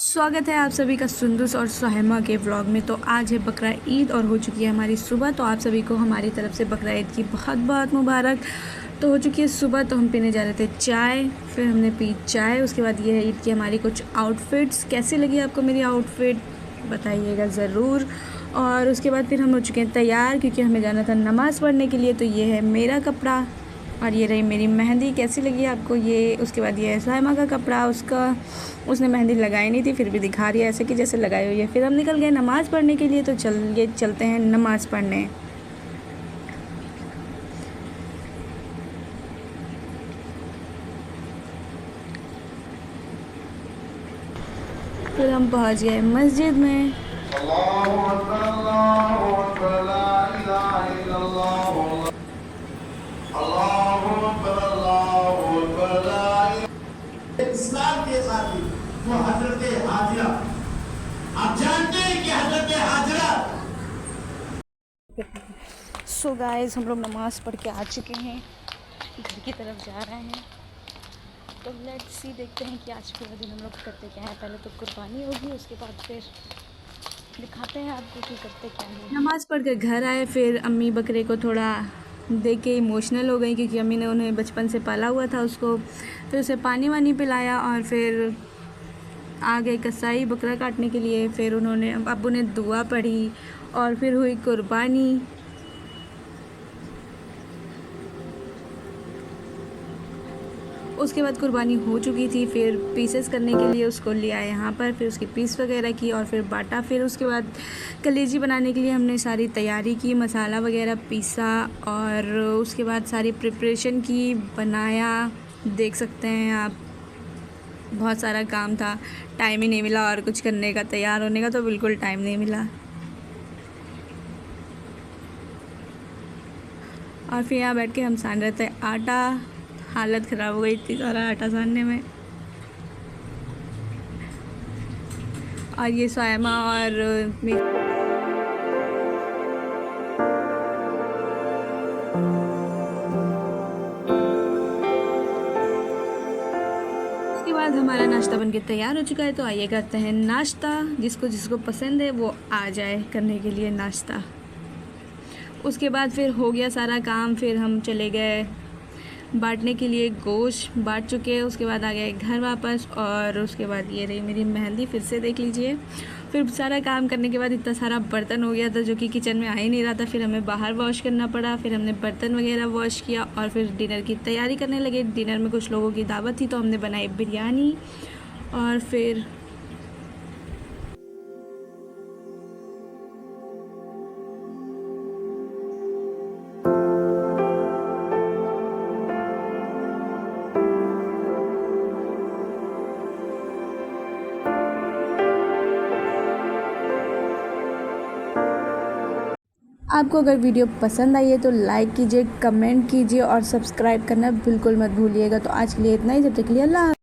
स्वागत है आप सभी का सुंदुस और सुहाइमा के व्लॉग में। तो आज है बकरा ईद और हो चुकी है हमारी सुबह। तो आप सभी को हमारी तरफ से बकरा ईद की बहुत बहुत मुबारक। तो हो चुकी है सुबह, तो हम पीने जा रहे थे चाय, फिर हमने पी चाय। उसके बाद ये है ईद की हमारी कुछ आउटफिट्स। कैसी लगी आपको मेरी आउटफिट बताइएगा ज़रूर। और उसके बाद फिर हम हो चुके हैं तैयार, क्योंकि हमें जाना था नमाज़ पढ़ने के लिए। तो ये है मेरा कपड़ा और ये रही मेरी मेहंदी। कैसी लगी आपको ये। उसके बाद ये है सुहाइमा का कपड़ा, उसने मेहंदी लगाई नहीं थी, फिर भी दिखा रही है ऐसे कि जैसे लगाई हुई है। फिर हम निकल गए नमाज़ पढ़ने के लिए। तो चलते हैं नमाज़ पढ़ने। फिर हम पहुंच गए मस्जिद में। इस्लाम के साथी वो हजरत हाजिरा, आप जानते हैं कि हजरत हाजिरा। सो गाइस, हम लोग नमाज़ पढ़ के आ चुके हैं, घर की तरफ जा रहे हैं। तो लेट्स सी, देखते हैं कि आज पूरा दिन हम लोग करते क्या है। पहले तो कुर्बानी होगी, उसके बाद फिर दिखाते हैं आपको कि करते क्या है। नमाज़ पढ़ कर घर आए, फिर अम्मी बकरे को थोड़ा देख के इमोशनल हो गई, क्योंकि अम्मी ने उन्हें बचपन से पाला हुआ था उसको। फिर उसे पानी वानी पिलाया और फिर आ गए कसाई बकरा काटने के लिए। फिर अब्बू ने दुआ पढ़ी और फिर हुई कुर्बानी। उसके बाद कुर्बानी हो चुकी थी, फिर पीसेस करने के लिए उसको ले आए यहाँ पर। फिर उसकी पीस वगैरह की और फिर बाटा। फिर उसके बाद कलेजी बनाने के लिए हमने सारी तैयारी की, मसाला वगैरह पीसा और उसके बाद सारी प्रिपरेशन की, बनाया। देख सकते हैं आप, बहुत सारा काम था, टाइम ही नहीं मिला और कुछ करने का, तैयार होने का तो बिल्कुल टाइम नहीं मिला। और फिर यहाँ बैठ के हम सान रहे थे आटा। हालत ख़राब हो गई, इतनी सारा आटा सानने में। और ये सुहाइमा और उसके बाद हमारा नाश्ता बनके तैयार हो चुका है। तो आइए करते हैं नाश्ता। जिसको जिसको पसंद है वो आ जाए करने के लिए नाश्ता। उसके बाद फिर हो गया सारा काम, फिर हम चले गए बांटने के लिए। गोश्त बांट चुके हैं, उसके बाद आ गए घर वापस। और उसके बाद ये रही मेरी मेहंदी, फिर से देख लीजिए। फिर सारा काम करने के बाद इतना सारा बर्तन हो गया था जो कि किचन में आ ही नहीं रहा था। फिर हमें बाहर वॉश करना पड़ा, फिर हमने बर्तन वगैरह वॉश किया और फिर डिनर की तैयारी करने लगे। डिनर में कुछ लोगों की दावत थी, तो हमने बनाई बिरयानी। और फिर आपको अगर वीडियो पसंद आई है तो लाइक कीजिए, कमेंट कीजिए और सब्सक्राइब करना बिल्कुल मत भूलिएगा। तो आज के लिए इतना ही, जब तक के लिए अल्लाह।